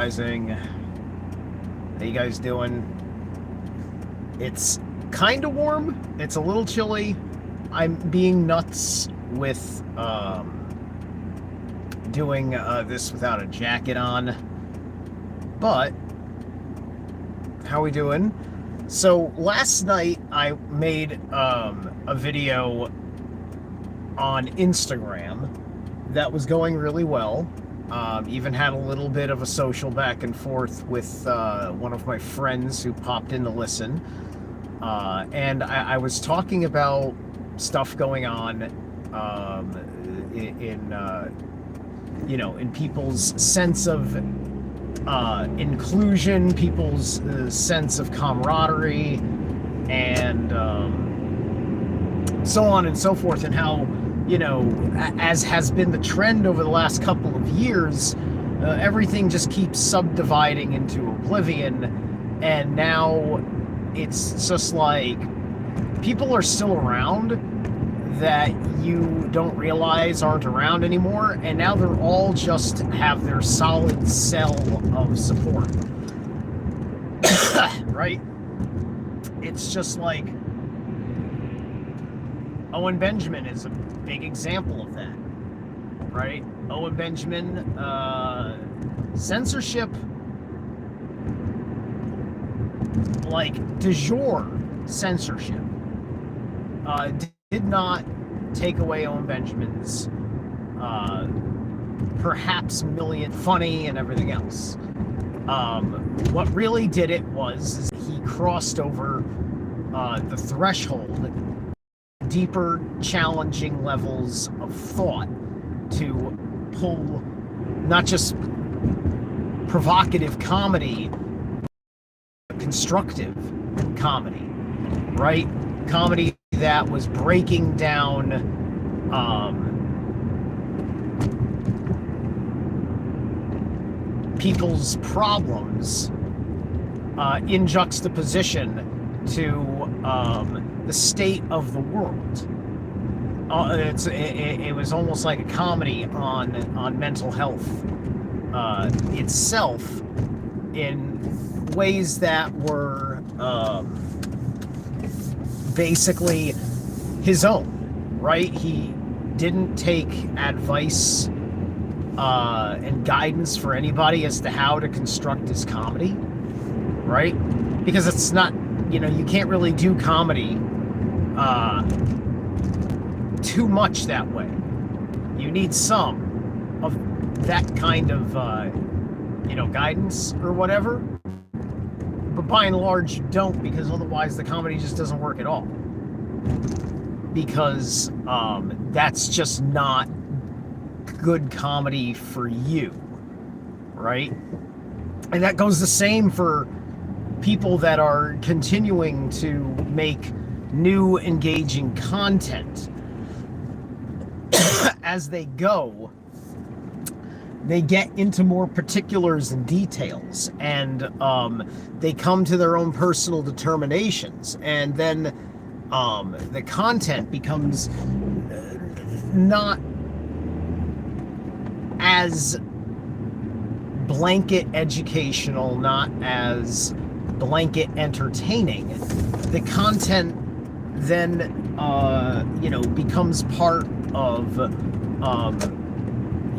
How you guys doing? It's kind of warm. It's a little chilly. I'm being nuts with doing this without a jacket on. But how we doing? So last night I made a video on Instagram that was going really well. Even had a little bit of a social back and forth with one of my friends who popped in to listen. And I was talking about stuff going on in people's sense of inclusion, people's sense of camaraderie, and so on and so forth, and how, as has been the trend over the last couple of years, everything just keeps subdividing into oblivion, and now it's just like people are still around that you don't realize aren't around anymore, and now they're all just have their solid cell of support. Right? It's just like Owen Benjamin is a big example of that, right? Owen Benjamin, censorship, like de jure censorship, did not take away Owen Benjamin's perhaps million funny and everything else. What really did it was he crossed over the threshold, deeper, challenging levels of thought to pull not just provocative comedy, but constructive comedy, right? Comedy that was breaking down people's problems in juxtaposition to the state of the world. It was almost like a comedy on mental health itself, in ways that were basically his own, right? He didn't take advice and guidance for anybody as to how to construct his comedy, right? Because it's not, you can't really do comedy too much that way. You need some of that kind of guidance or whatever, but by and large you don't, because otherwise the comedy just doesn't work at all, because that's just not good comedy for you, right? And that goes the same for people that are continuing to make new engaging content. As they go, they get into more particulars and details, and they come to their own personal determinations, and then the content becomes not as blanket educational, not as blanket entertaining. The content then becomes part of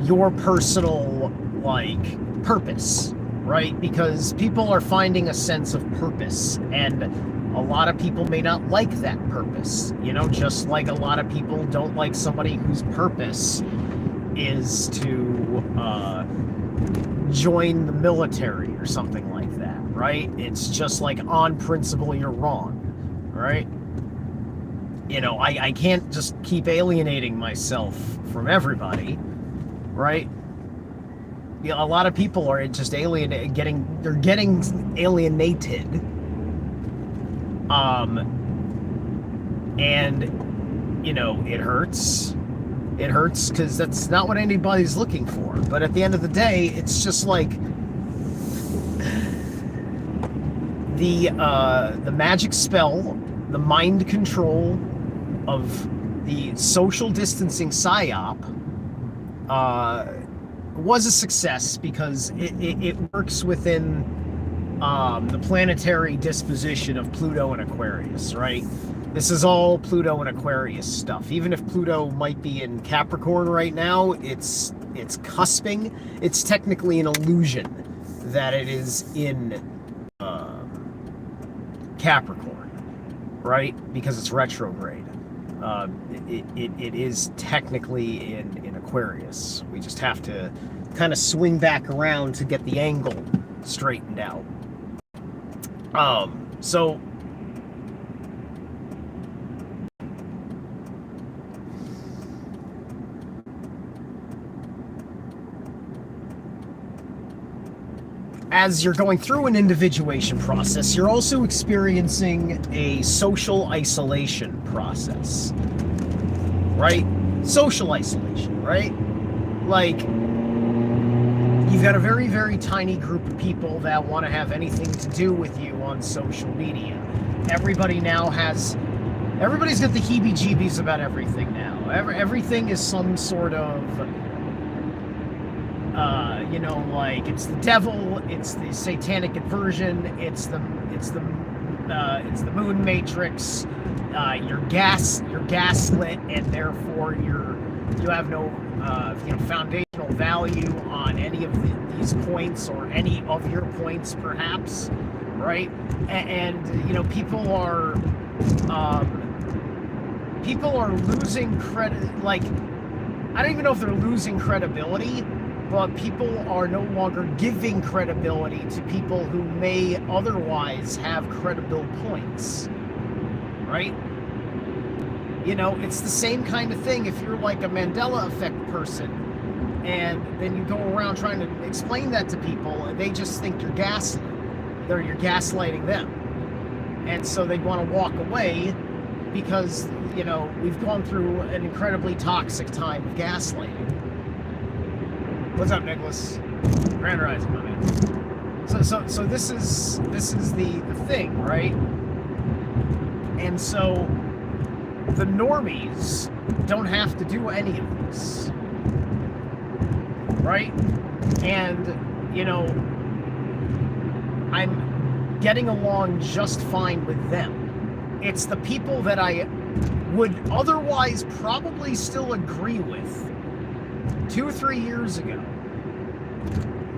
your personal purpose, right? Because people are finding a sense of purpose, and a lot of people may not like that purpose, just like a lot of people don't like somebody whose purpose is to join the military or something like that, right? It's just like, on principle you're wrong, right? I can't just keep alienating myself from everybody, right? A lot of people are just getting alienated, and it hurts. It hurts because that's not what anybody's looking for. But at the end of the day, it's just like the magic spell, the mind control of the social distancing psyop was a success because it works within the planetary disposition of Pluto and Aquarius, right? This is all Pluto and Aquarius stuff. Even if Pluto might be in Capricorn right now, it's cusping. It's technically an illusion that it is in Capricorn, right? Because it's retrograde. It is technically in Aquarius. We just have to kind of swing back around to get the angle straightened out. So as you're going through an individuation process, you're also experiencing a social isolation process, right? Social isolation, right? Like, you've got a very, very tiny group of people that want to have anything to do with you on social media. Everybody's got the heebie-jeebies about everything now. Everything is some sort of, like, it's the devil, it's the satanic inversion, it's the moon matrix. You're gaslit, and therefore you have no foundational value on any of these points, or any of your points, perhaps, right? And people are losing credit. Like, I don't even know if they're losing credibility, but people are no longer giving credibility to people who may otherwise have credible points, right? It's the same kind of thing if you're like a Mandela effect person, and then you go around trying to explain that to people, and they just think you're you're gaslighting them. And so they want to walk away because, we've gone through an incredibly toxic time of gaslighting. What's up, Nicholas? Grand Rising, my man. So this is the thing, right? And so the normies don't have to do any of this, right? And I'm getting along just fine with them. It's the people that I would otherwise probably still agree with 2 or 3 years ago.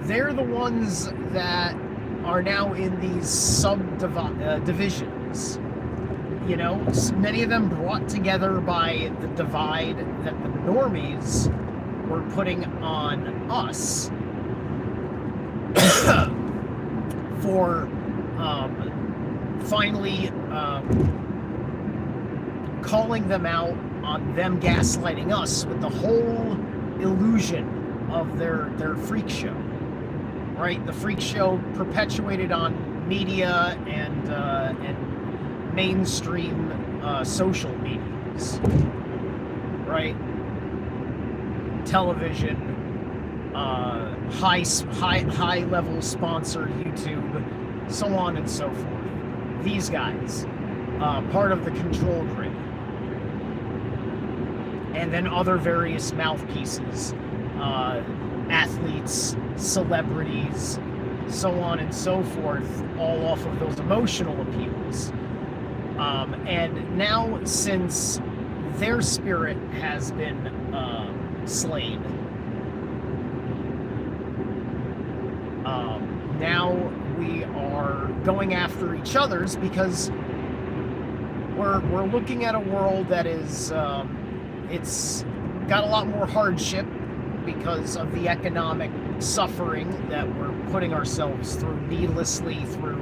They're the ones that are now in these subdivisions. Many of them brought together by the divide that the normies were putting on us for finally calling them out on them gaslighting us with the whole illusion of their freak show, right? The freak show perpetuated on media and mainstream social medias, right? Television, high level sponsored YouTube, so on and so forth. These guys, part of the control grid, and then other various mouthpieces, athletes, celebrities, so on and so forth, all off of those emotional appeals. And now, since their spirit has been slain, now we are going after each other's, because we're looking at a world that is it's got a lot more hardship because of the economic suffering that we're putting ourselves through needlessly, through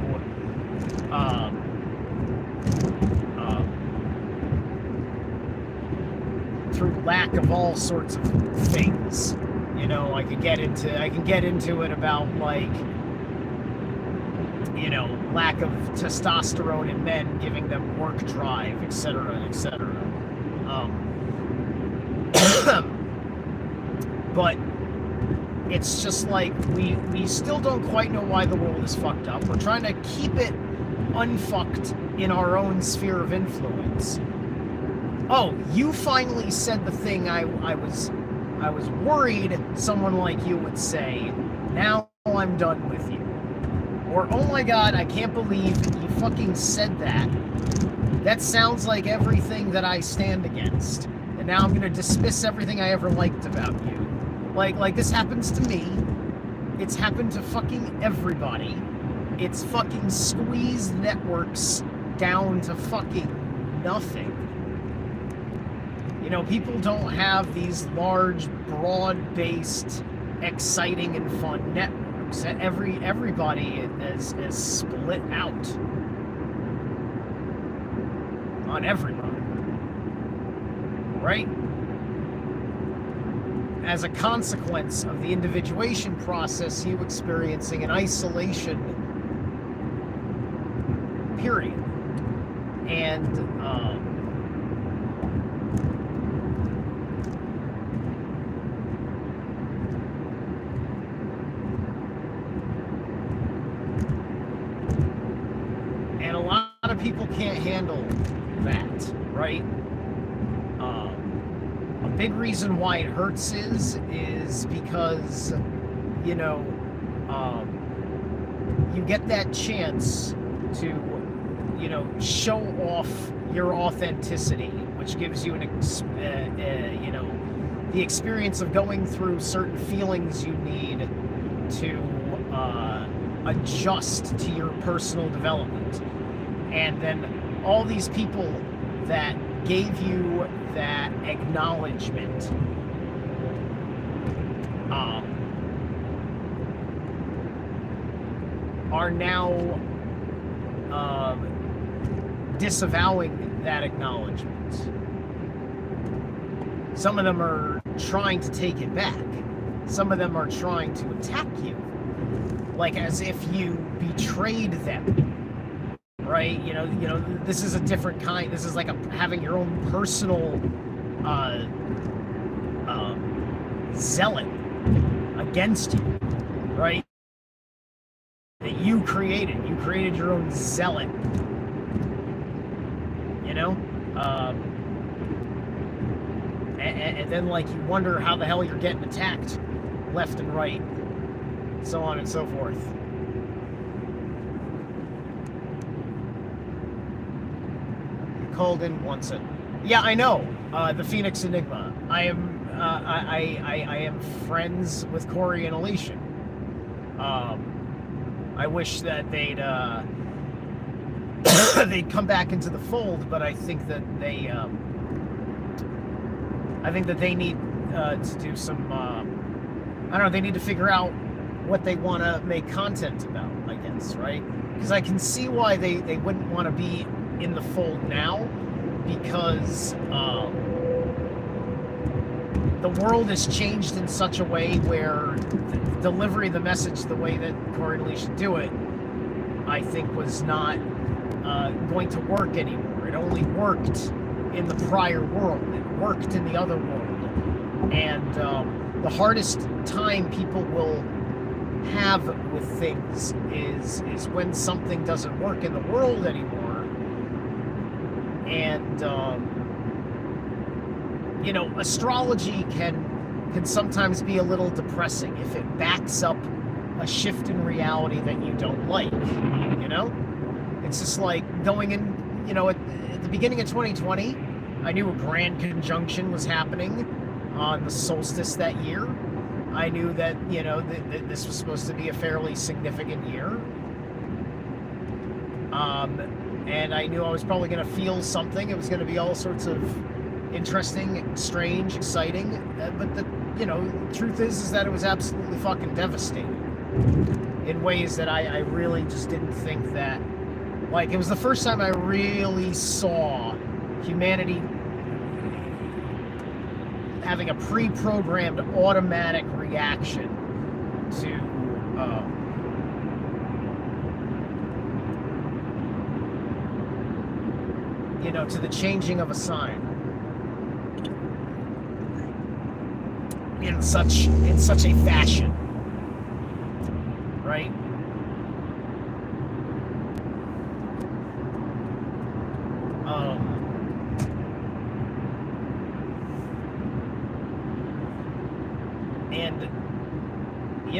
lack of all sorts of things. I can get into it about, like, lack of testosterone in men, giving them work drive, etc., etc. But it's just like we still don't quite know why the world is fucked up. We're trying to keep it unfucked in our own sphere of influence. Oh, you finally said the thing I I was worried someone like you would say, now I'm done with you. Or, oh my god, I can't believe you fucking said that. That sounds like everything that I stand against. And now I'm gonna dismiss everything I ever liked about you. Like this happens to me. It's happened to fucking everybody. It's fucking squeezed networks down to fucking nothing. You know, people don't have these large, broad-based, exciting and fun networks. Everybody is split out on everybody, right? As a consequence of the individuation process, you experiencing an isolation period. And a lot of people can't handle that, right? A big reason why it hurts is because, you know, you get that chance to, you know, show off your authenticity, which gives you you know, the experience of going through certain feelings you need to adjust to your personal development. And then all these people that gave you that acknowledgement are now disavowing that acknowledgement. Some of them are trying to take it back. Some of them are trying to attack you, like as if you betrayed them. Right, you know, this is a different kind. This is like having your own personal zealot against you, right? That you created. You created your own zealot. You know, and then like you wonder how the hell you're getting attacked, left and right, so on and so forth. Called in once it. Yeah, I know. The Phoenix Enigma. I am friends with Corey and Alicia. I wish that they'd they'd come back into the fold, but I think that they need to do some. I don't know. They need to figure out what they want to make content about. I guess, right? Because I can see why they wouldn't want to be in the fold now, because the world has changed in such a way where delivery of the message the way that Corey and Alicia do it, I think, was not going to work anymore. It only worked in the prior world. It worked in the other world. And the hardest time people will have with things is when something doesn't work in the world anymore. And you know, astrology can sometimes be a little depressing if it backs up a shift in reality that you don't like. You know, it's just like going in. You know, at the beginning of 2020, I knew a grand conjunction was happening on the solstice that year. I knew that, you know, that this was supposed to be a fairly significant year. And I knew I was probably going to feel something. It was going to be all sorts of interesting, strange, exciting. But the, you know, truth is that it was absolutely fucking devastating in ways that I really just didn't think that. Like, it was the first time I really saw humanity having a pre-programmed automatic reaction to you know, to the changing of a sign in such a fashion, right?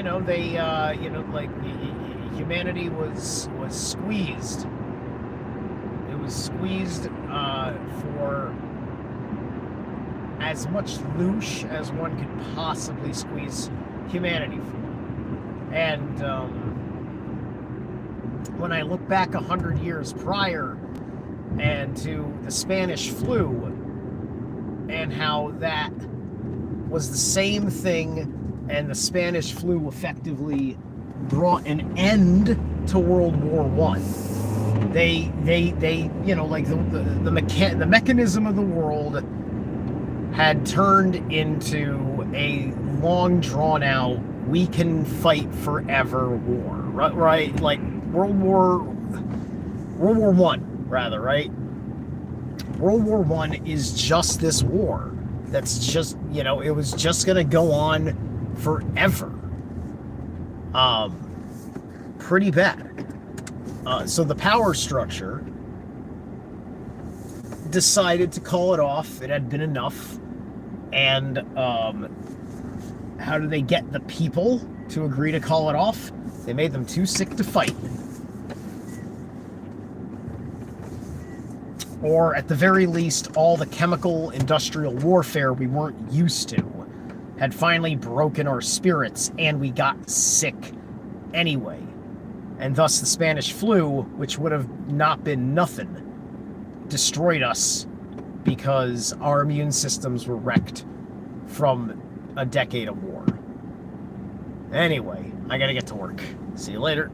you know, they, like humanity was squeezed. It was squeezed for as much loosh as one could possibly squeeze humanity for. And when I look back 100 years prior and to the Spanish flu and how that was the same thing, and the Spanish flu effectively brought an end to World War One. They you know, like the mechanism of the world had turned into a long drawn out, we can fight forever war, right? Like World War One, rather, right? World War One is just this war that's just, you know, it was just gonna go on forever. Pretty bad. So the power structure decided to call it off. It had been enough. And how do they get the people to agree to call it off? They made them too sick to fight. Or at the very least, all the chemical industrial warfare we weren't used to had finally broken our spirits, and we got sick anyway. And thus the Spanish flu, which would have not been nothing, destroyed us because our immune systems were wrecked from a decade of war. Anyway, I gotta get to work. See you later.